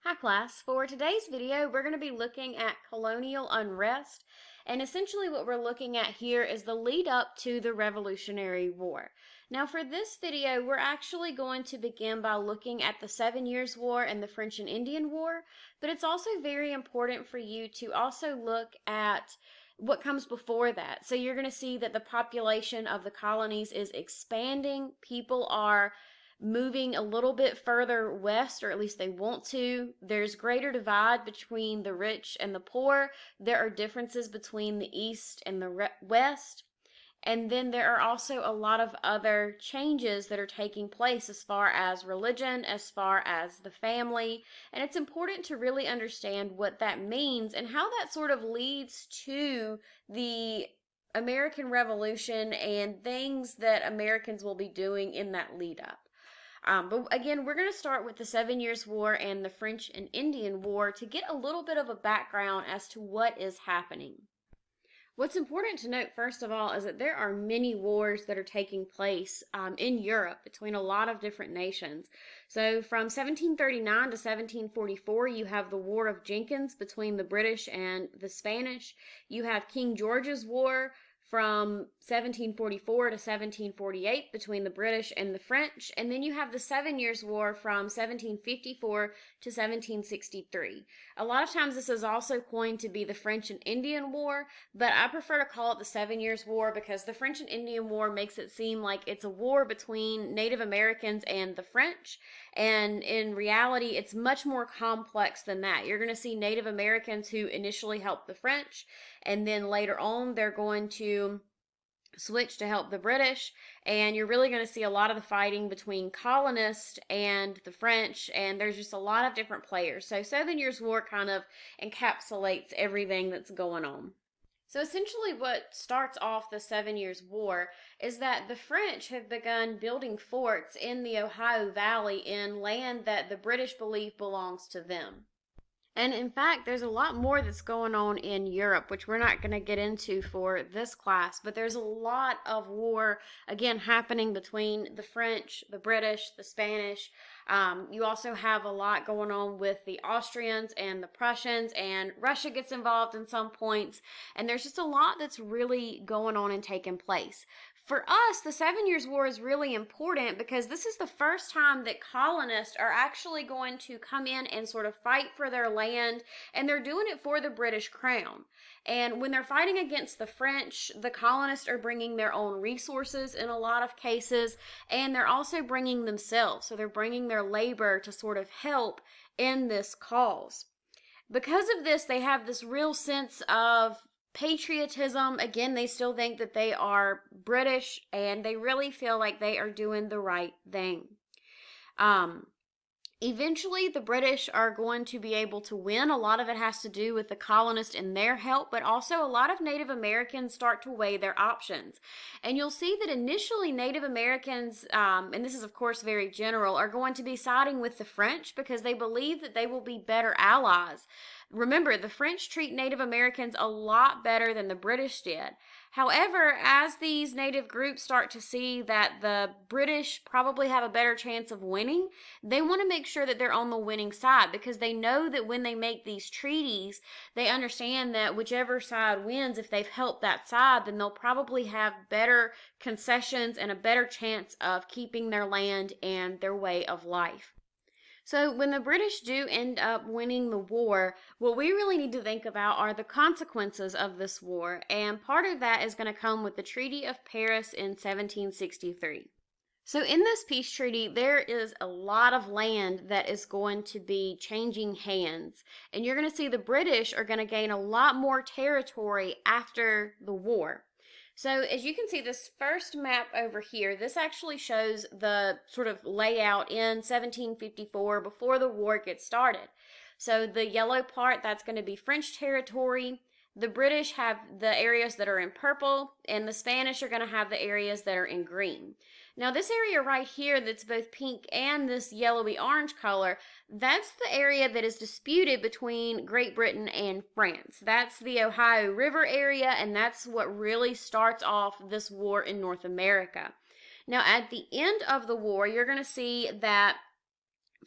Hi class, for today's video we're going to be looking at colonial unrest, and essentially what we're looking at here is the lead up to the Revolutionary War. Now for this video we're actually going to begin by looking at the 7 Years' War and the French and Indian War, but it's also very important for you to also look at what comes before that. So you're going to see that the population of the colonies is expanding. People are moving a little bit further west, or at least they want to. There's greater divide between the rich and the poor. There are differences between the east and the west. And then there are also a lot of other changes that are taking place as far as religion, as far as the family. And it's important to really understand what that means and how that sort of leads to the American Revolution and things that Americans will be doing in that lead up. But again, we're going to start with the 7 Years' War and the French and Indian War to get a little bit of a background as to what is happening. What's important to note, first of all, is that there are many wars that are taking place in Europe between a lot of different nations. So from 1739 to 1744, you have the War of Jenkins between the British and the Spanish. You have King George's War from 1744 to 1748 between the British and the French, and then you have the 7 Years' War from 1754 to 1763. A lot of times this is also coined to be the French and Indian War, but I prefer to call it the 7 Years' War because the French and Indian War makes it seem like it's a war between Native Americans and the French, and in reality it's much more complex than that. You're going to see Native Americans who initially helped the French, and then later on they're going to switch to help the British, and you're really going to see a lot of the fighting between colonists and the French, and there's just a lot of different players. So 7 Years' War kind of encapsulates everything that's going on. So essentially what starts off the 7 Years' War is that the French have begun building forts in the Ohio Valley in land that the British believe belongs to them. And in fact, there's a lot more that's going on in Europe, which we're not going to get into for this class, but there's a lot of war, again, happening between the French, the British, the Spanish. You also have a lot going on with the Austrians and the Prussians, and Russia gets involved in some points, and there's just a lot that's really going on and taking place. For us, the 7 Years' War is really important because this is the first time that colonists are actually going to come in and sort of fight for their land, and they're doing it for the British Crown. And when they're fighting against the French, the colonists are bringing their own resources in a lot of cases, and they're also bringing themselves. So they're bringing their labor to sort of help in this cause. Because of this, they have this real sense of patriotism. Again, they still think that they are British, and they really feel like they are doing the right thing. Eventually, the British are going to be able to win. A lot of it has to do with the colonists and their help, but also a lot of Native Americans start to weigh their options. And you'll see that initially Native Americans, and this is of course very general, are going to be siding with the French because they believe that they will be better allies. Remember, the French treat Native Americans a lot better than the British did. However, as these native groups start to see that the British probably have a better chance of winning, they want to make sure that they're on the winning side because they know that when they make these treaties, they understand that whichever side wins, if they've helped that side, then they'll probably have better concessions and a better chance of keeping their land and their way of life. So when the British do end up winning the war, what we really need to think about are the consequences of this war, and part of that is going to come with the Treaty of Paris in 1763. So in this peace treaty, there is a lot of land that is going to be changing hands, and you're going to see the British are going to gain a lot more territory after the war. So as you can see, this first map over here, this actually shows the sort of layout in 1754 before the war gets started. So the yellow part, that's going to be French territory. The British have the areas that are in purple, and the Spanish are going to have the areas that are in green. Now this area right here that's both pink and this yellowy orange color, that's the area that is disputed between Great Britain and France. That's the Ohio River area, and that's what really starts off this war in North America. Now at the end of the war, you're going to see that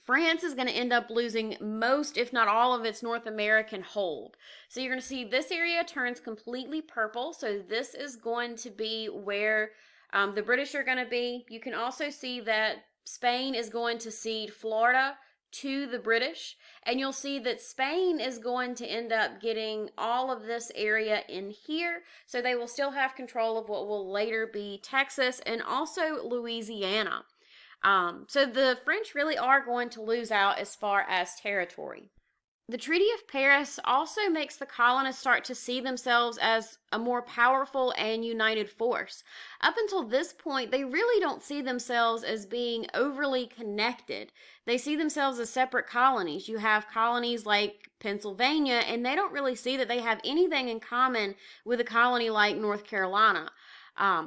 France is going to end up losing most, if not all, of its North American hold. So you're going to see this area turns completely purple. So this is going to be where the British are going to be. You can also see that Spain is going to cede Florida to the British, and you'll see that Spain is going to end up getting all of this area in here, so they will still have control of what will later be Texas and also Louisiana. So the French really are going to lose out as far as territory. The Treaty of Paris also makes the colonists start to see themselves as a more powerful and united force. Up until this point, they really don't see themselves as being overly connected. They see themselves as separate colonies. You have colonies like Pennsylvania, and they don't really see that they have anything in common with a colony like North Carolina.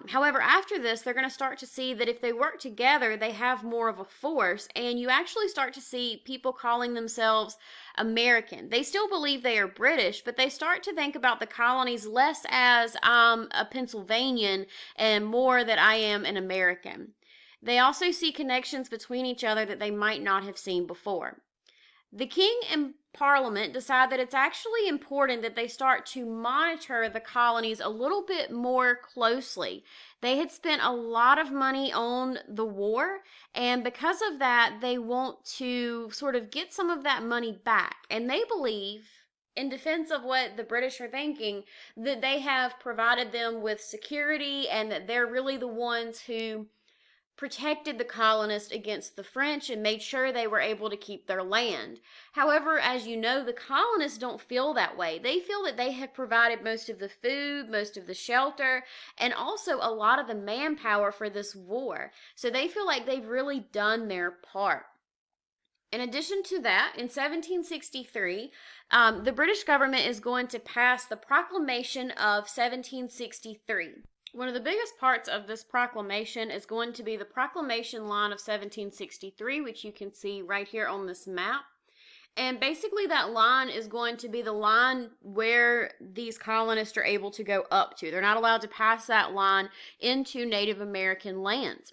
However, after this, they're going to start to see that if they work together, they have more of a force, and you actually start to see people calling themselves American. They still believe they are British, but they start to think about the colonies less as a Pennsylvanian and more that I am an American. They also see connections between each other that they might not have seen before. The king and parliament decide that it's actually important that they start to monitor the colonies a little bit more closely. They had spent a lot of money on the war, and because of that, they want to sort of get some of that money back. And they believe, in defense of what the British are thinking, that they have provided them with security and that they're really the ones who protected the colonists against the French and made sure they were able to keep their land. However, as you know, the colonists don't feel that way. They feel that they have provided most of the food, most of the shelter, and also a lot of the manpower for this war. So they feel like they've really done their part. In addition to that, in 1763, the British government is going to pass the Proclamation of 1763. One of the biggest parts of this proclamation is going to be the proclamation line of 1763, which you can see right here on this map. And basically that line is going to be the line where these colonists are able to go up to. They're not allowed to pass that line into Native American lands.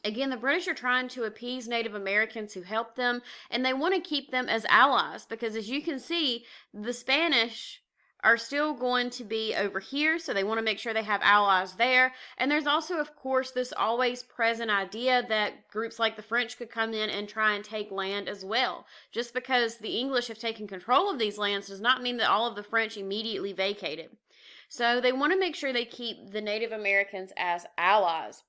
Again, the British are trying to appease Native Americans who help them, and they want to keep them as allies because, as you can see, the Spanish are still going to be over here, so they want to make sure they have allies there. And there's also, of course, this always present idea that groups like the French could come in and try and take land as well. Just because the English have taken control of these lands does not mean that all of the French immediately vacated. So they want to make sure they keep the Native Americans as allies.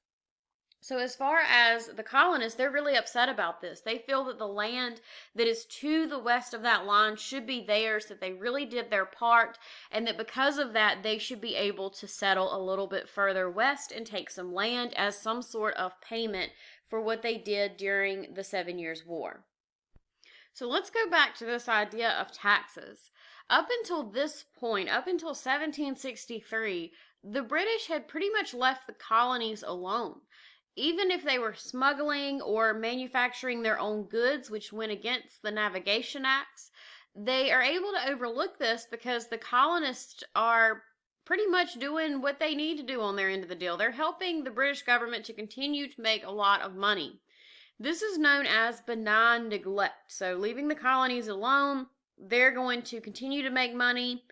So as far as the colonists, they're really upset about this. They feel that the land that is to the west of that line should be theirs, that they really did their part, and that because of that, they should be able to settle a little bit further west and take some land as some sort of payment for what they did during the 7 Years' War. So let's go back to this idea of taxes. Up until this point, up until 1763, the British had pretty much left the colonies alone. Even if they were smuggling or manufacturing their own goods, which went against the Navigation Acts, they are able to overlook this because the colonists are pretty much doing what they need to do on their end of the deal. They're helping the British government to continue to make a lot of money. This is known as benign neglect. So leaving the colonies alone, they're going to continue to make money.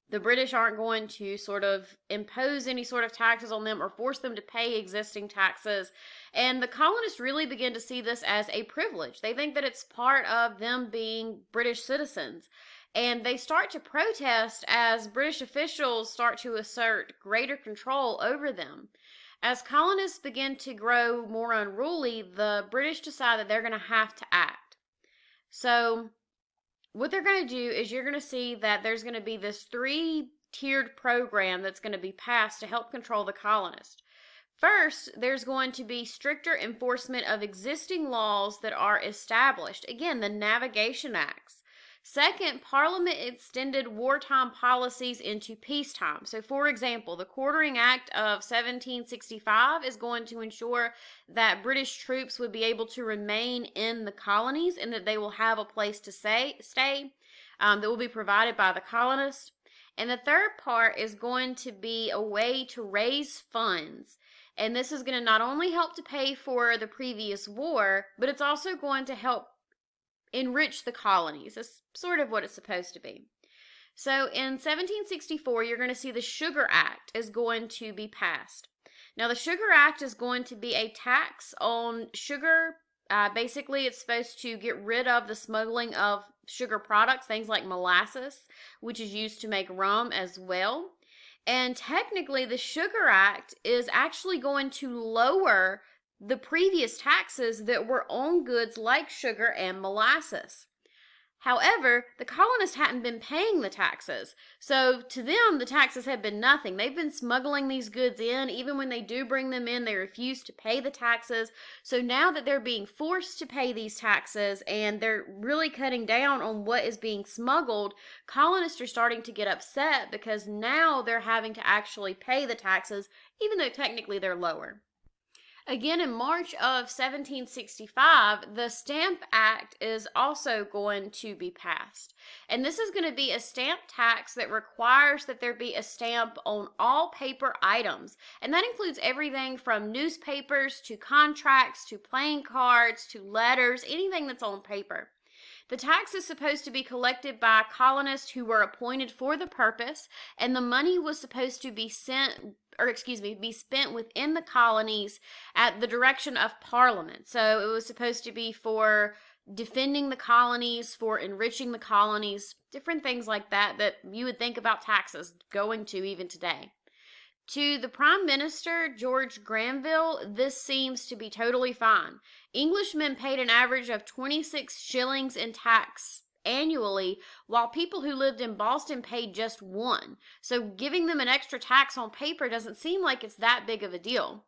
The British aren't going to sort of impose any sort of taxes on them or force them to pay existing taxes. And the colonists really begin to see this as a privilege. They think that it's part of them being British citizens. And they start to protest as British officials start to assert greater control over them. As colonists begin to grow more unruly, the British decide that they're going to have to act. So what they're going to do is you're going to see that there's going to be this 3-tiered program that's going to be passed to help control the colonists. First, there's going to be stricter enforcement of existing laws that are established. Again, the Navigation Acts. Second, Parliament extended wartime policies into peacetime. So, for example, the Quartering Act of 1765 is going to ensure that British troops would be able to remain in the colonies and that they will have a place to stay that will be provided by the colonists. And the third part is going to be a way to raise funds. And this is going to not only help to pay for the previous war, but it's also going to help enrich the colonies. That's sort of what it's supposed to be. So in 1764, you're going to see the Sugar Act is going to be passed. Now, the Sugar Act is going to be a tax on sugar. Basically, it's supposed to get rid of the smuggling of sugar products, things like molasses, which is used to make rum as well. And technically, the Sugar Act is actually going to lower the previous taxes that were on goods like sugar and molasses. However, the colonists hadn't been paying the taxes, so to them the taxes had been nothing. They've been smuggling these goods in. Even when they do bring them in, they refuse to pay the taxes. So now that they're being forced to pay these taxes and they're really cutting down on what is being smuggled, colonists are starting to get upset because now they're having to actually pay the taxes, even though technically they're lower. Again, in March of 1765, the Stamp Act is also going to be passed. And this is going to be a stamp tax that requires that there be a stamp on all paper items. And that includes everything from newspapers to contracts to playing cards to letters, anything that's on paper. The tax is supposed to be collected by colonists who were appointed for the purpose, and the money was supposed to be spent within the colonies at the direction of Parliament. So it was supposed to be for defending the colonies, for enriching the colonies, different things like that that you would think about taxes going to even today. To the Prime Minister, George Granville, this seems to be totally fine. Englishmen paid an average of 26 shillings in tax annually, while people who lived in Boston paid just 1. So giving them an extra tax on paper doesn't seem like it's that big of a deal.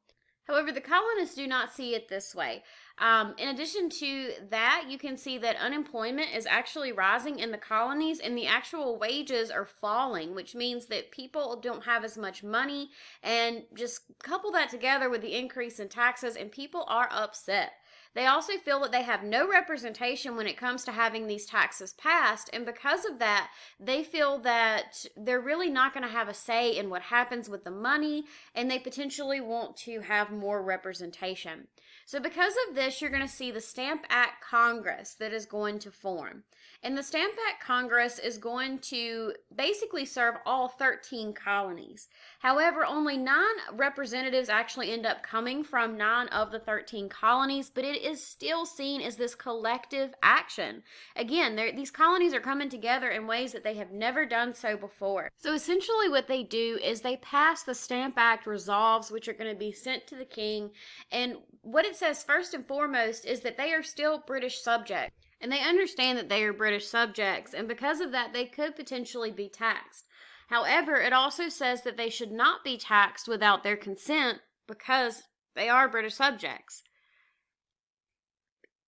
However, the colonists do not see it this way. In addition to that, you can see that unemployment is actually rising in the colonies and the actual wages are falling, which means that people don't have as much money, and just couple that together with the increase in taxes and people are upset. They also feel that they have no representation when it comes to having these taxes passed, and because of that, they feel that they're really not going to have a say in what happens with the money, and they potentially want to have more representation. So because of this, you're going to see the Stamp Act Congress that is going to form. And the Stamp Act Congress is going to basically serve all 13 colonies. However, only 9 representatives actually end up coming from 9 of the 13 colonies, but it is still seen as this collective action. Again, these colonies are coming together in ways that they have never done so before. So essentially what they do is they pass the Stamp Act resolves, which are going to be sent to the king, and what it says first and foremost is that they are still British subjects. And they understand that they are British subjects, and because of that, they could potentially be taxed. However, it also says that they should not be taxed without their consent because they are British subjects.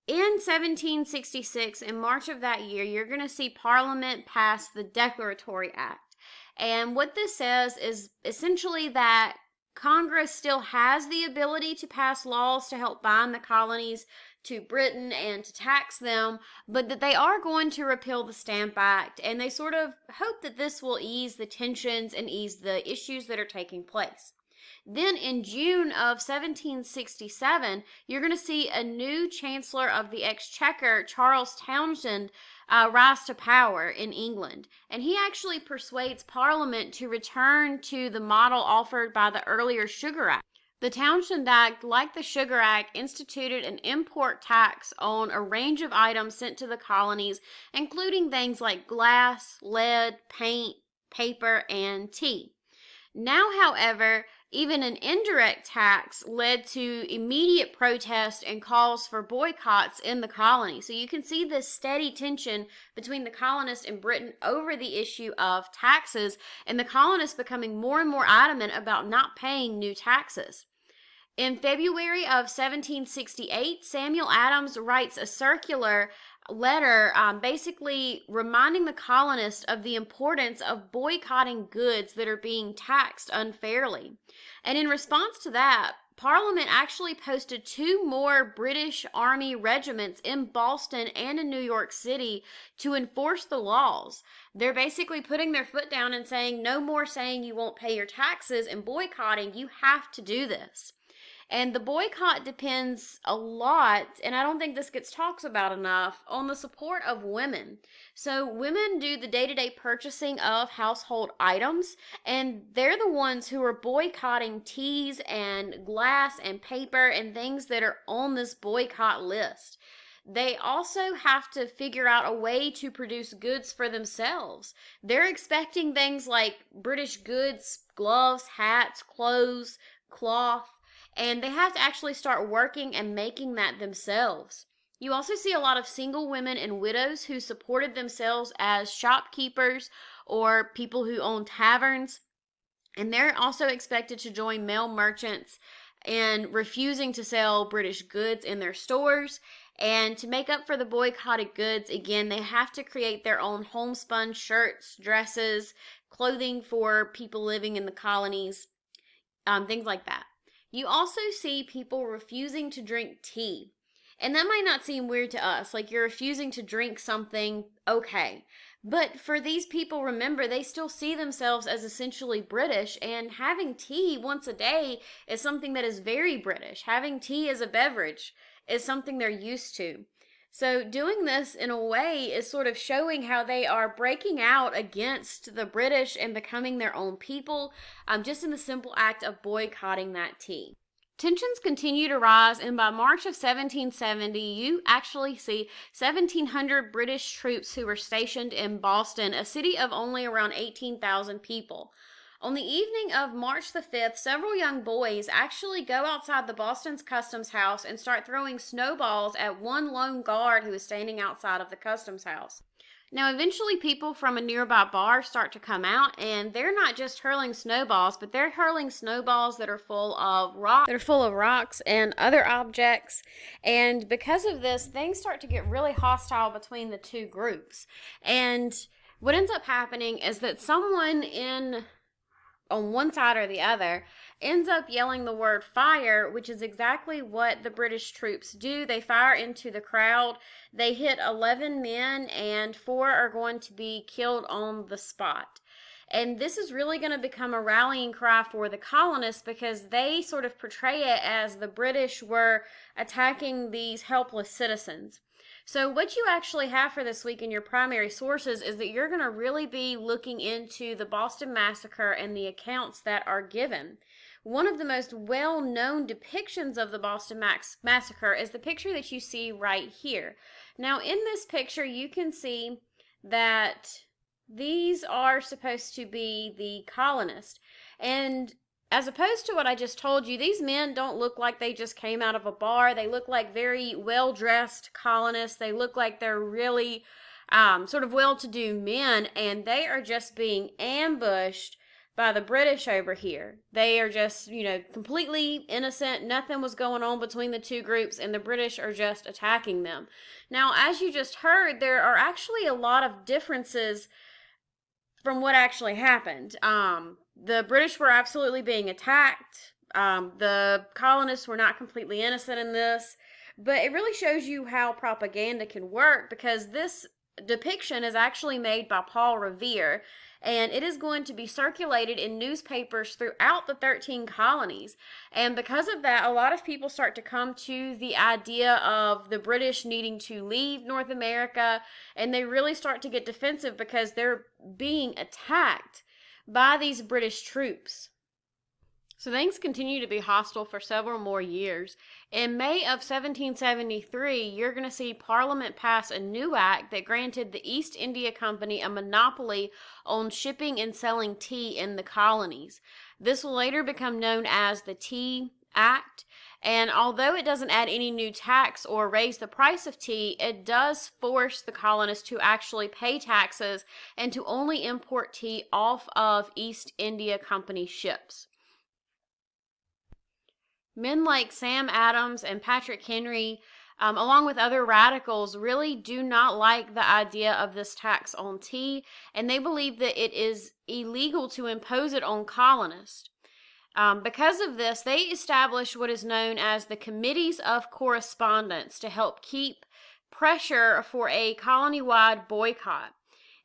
In 1766, in March of that year, you're going to see Parliament pass the Declaratory Act. And what this says is essentially that Congress still has the ability to pass laws to help bind the colonies to Britain and to tax them, but that they are going to repeal the Stamp Act, and they sort of hope that this will ease the tensions and ease the issues that are taking place. Then in June of 1767, you're going to see a new Chancellor of the Exchequer, Charles Townshend, rise to power in England. And he actually persuades Parliament to return to the model offered by the earlier Sugar Act. The Townshend Act, like the Sugar Act, instituted an import tax on a range of items sent to the colonies, including things like glass, lead, paint, paper, and tea. Now, however, even an indirect tax led to immediate protest and calls for boycotts in the colony. So you can see this steady tension between the colonists and Britain over the issue of taxes, and the colonists becoming more and more adamant about not paying new taxes. In February of 1768, Samuel Adams writes a circular letter basically reminding the colonists of the importance of boycotting goods that are being taxed unfairly. And in response to that, Parliament actually posted 2 more British Army regiments in Boston and in New York City to enforce the laws. They're basically putting their foot down and saying, no more saying you won't pay your taxes and boycotting, you have to do this. And the boycott depends a lot, and I don't think this gets talked about enough, on the support of women. So women do the day-to-day purchasing of household items, and they're the ones who are boycotting teas and glass and paper and things that are on this boycott list. They also have to figure out a way to produce goods for themselves. They're expecting things like British goods, gloves, hats, clothes, cloth, and they have to actually start working and making that themselves. You also see a lot of single women and widows who supported themselves as shopkeepers or people who own taverns, and they're also expected to join male merchants in refusing to sell British goods in their stores. And to make up for the boycotted goods, again, they have to create their own homespun shirts, dresses, clothing for people living in the colonies, things like that. You also see people refusing to drink tea. And that might not seem weird to us, like you're refusing to drink something, okay. But for these people, remember, they still see themselves as essentially British, and having tea once a day is something that is very British. Having tea as a beverage is something they're used to. So doing this in a way is sort of showing how they are breaking out against the British and becoming their own people, just in the simple act of boycotting that tea. Tensions continue to rise, and by March of 1770, you actually see 1,700 British troops who were stationed in Boston, a city of only around 18,000 people. On the evening of March the 5th, several young boys actually go outside the Boston's customs house and start throwing snowballs at one lone guard who is standing outside of the customs house. Now, eventually people from a nearby bar start to come out, and they're not just hurling snowballs, but they're hurling snowballs that are full of rocks and other objects. And because of this, things start to get really hostile between the two groups. And what ends up happening is that someone on one side or the other ends up yelling the word fire, which is exactly what the British troops do. They fire into the crowd. They hit 11 men, and 4 are going to be killed on the spot. And this is really going to become a rallying cry for the colonists, because they sort of portray it as the British were attacking these helpless citizens. So what you actually have for this week in your primary sources is that you're going to really be looking into the Boston Massacre and the accounts that are given. One of the most well-known depictions of the Boston Massacre is the picture that you see right here. Now, in this picture, you can see that these are supposed to be the colonists. And as opposed to what I just told you, these men don't look like they just came out of a bar. They look like very well-dressed colonists. They look like they're really sort of well-to-do men, and they are just being ambushed by the British over here. They are just, completely innocent. Nothing was going on between the two groups, and the British are just attacking them. Now, as you just heard, there are actually a lot of differences from what actually happened. The British were absolutely being attacked. The colonists were not completely innocent in this. But it really shows you how propaganda can work, because this depiction is actually made by Paul Revere, and it is going to be circulated in newspapers throughout the 13 colonies. And because of that, a lot of people start to come to the idea of the British needing to leave North America, and they really start to get defensive because they're being attacked by these British troops. So things continue to be hostile for several more years. In May of 1773, you're going to see Parliament pass a new act that granted the East India Company a monopoly on shipping and selling tea in the colonies. This will later become known as the Tea Act, and although it doesn't add any new tax or raise the price of tea, it does force the colonists to actually pay taxes and to only import tea off of East India Company ships. Men like Sam Adams and Patrick Henry, along with other radicals, really do not like the idea of this tax on tea, and they believe that it is illegal to impose it on colonists. Because of this, they establish what is known as the Committees of Correspondence to help keep pressure for a colony-wide boycott.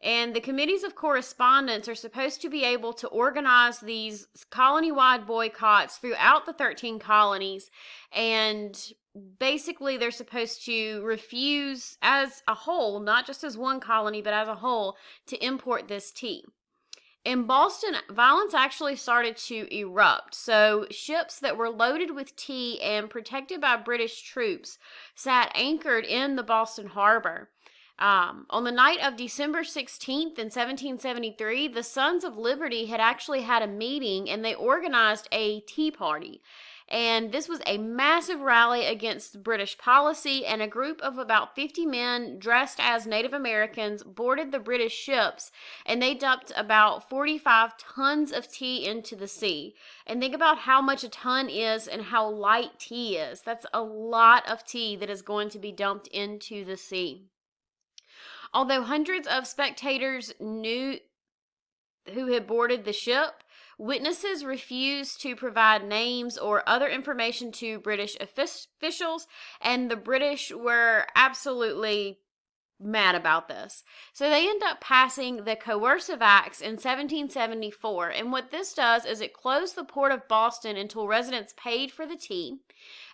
And the committees of correspondence are supposed to be able to organize these colony-wide boycotts throughout the 13 colonies. And basically, they're supposed to refuse as a whole, not just as one colony, but as a whole, to import this tea. In Boston, violence actually started to erupt. So ships that were loaded with tea and protected by British troops sat anchored in the Boston harbor. On the night of December 16th in 1773, the Sons of Liberty had actually had a meeting and they organized a tea party. And this was a massive rally against British policy, and a group of about 50 men dressed as Native Americans boarded the British ships, and they dumped about 45 tons of tea into the sea. And think about how much a ton is and how light tea is. That's a lot of tea that is going to be dumped into the sea. Although hundreds of spectators knew who had boarded the ship, witnesses refused to provide names or other information to British officials, and the British were absolutely mad about this. So they end up passing the Coercive Acts in 1774, and what this does is it closed the port of Boston until residents paid for the tea.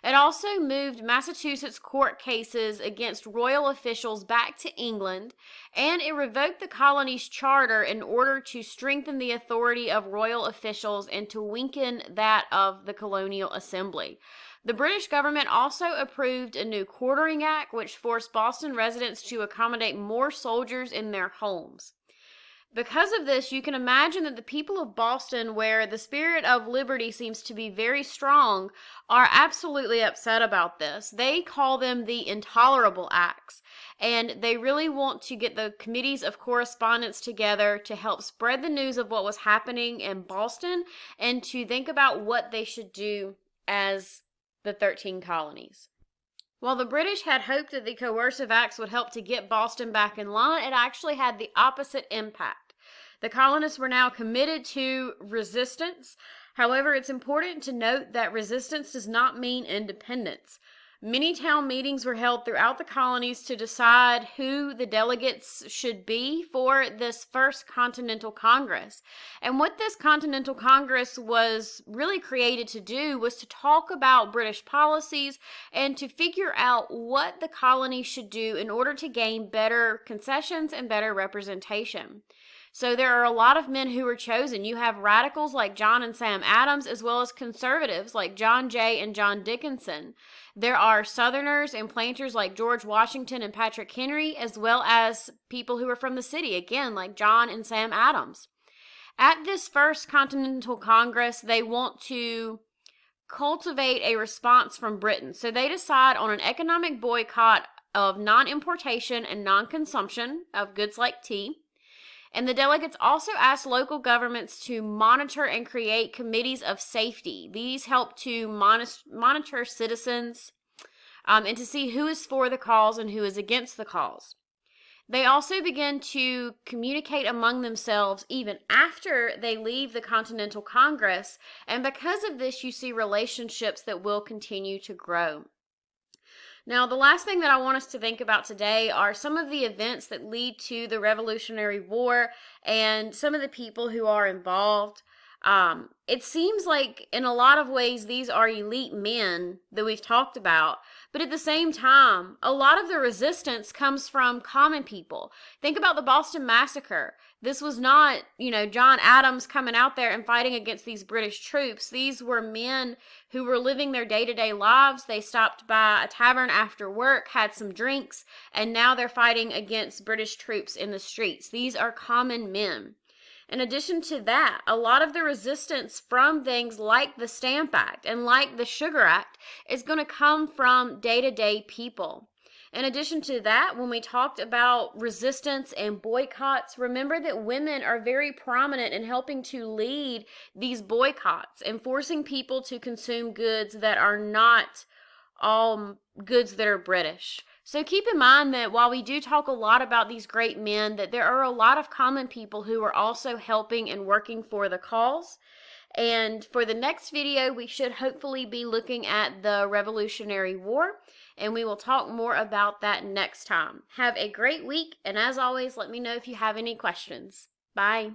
It also moved Massachusetts court cases against royal officials back to England, and it revoked the colony's charter in order to strengthen the authority of royal officials and to weaken that of the Colonial Assembly. The British government also approved a new quartering act, which forced Boston residents to accommodate more soldiers in their homes. Because of this, you can imagine that the people of Boston, where the spirit of liberty seems to be very strong, are absolutely upset about this. They call them the Intolerable Acts, and they really want to get the committees of correspondence together to help spread the news of what was happening in Boston and to think about what they should do as the 13 colonies. While the British had hoped that the Coercive Acts would help to get Boston back in line, it actually had the opposite impact. The colonists were now committed to resistance. However, it's important to note that resistance does not mean independence. Many town meetings were held throughout the colonies to decide who the delegates should be for this first Continental Congress. And what this Continental Congress was really created to do was to talk about British policies and to figure out what the colonies should do in order to gain better concessions and better representation. So there are a lot of men who were chosen. You have radicals like John and Sam Adams, as well as conservatives like John Jay and John Dickinson. There are Southerners and planters like George Washington and Patrick Henry, as well as people who are from the city, again, like John and Sam Adams. At this first Continental Congress, they want to cultivate a response from Britain. So they decide on an economic boycott of non-importation and non-consumption of goods like tea. And the delegates also asked local governments to monitor and create committees of safety. These help to monitor citizens and to see who is for the cause and who is against the cause. They also begin to communicate among themselves even after they leave the Continental Congress. And because of this, you see relationships that will continue to grow. Now, the last thing that I want us to think about today are some of the events that lead to the Revolutionary War and some of the people who are involved. It seems like in a lot of ways these are elite men that we've talked about, but at the same time, a lot of the resistance comes from common people. Think about the Boston Massacre. This was not, John Adams coming out there and fighting against these British troops. These were men who were living their day-to-day lives. They stopped by a tavern after work, had some drinks, and now they're fighting against British troops in the streets. These are common men. In addition to that, a lot of the resistance from things like the Stamp Act and like the Sugar Act is going to come from day-to-day people. In addition to that, when we talked about resistance and boycotts, remember that women are very prominent in helping to lead these boycotts and forcing people to consume goods that are not all goods that are British. So keep in mind that while we do talk a lot about these great men, that there are a lot of common people who are also helping and working for the cause. And for the next video, we should hopefully be looking at the Revolutionary War, and we will talk more about that next time. Have a great week, and as always, let me know if you have any questions. Bye.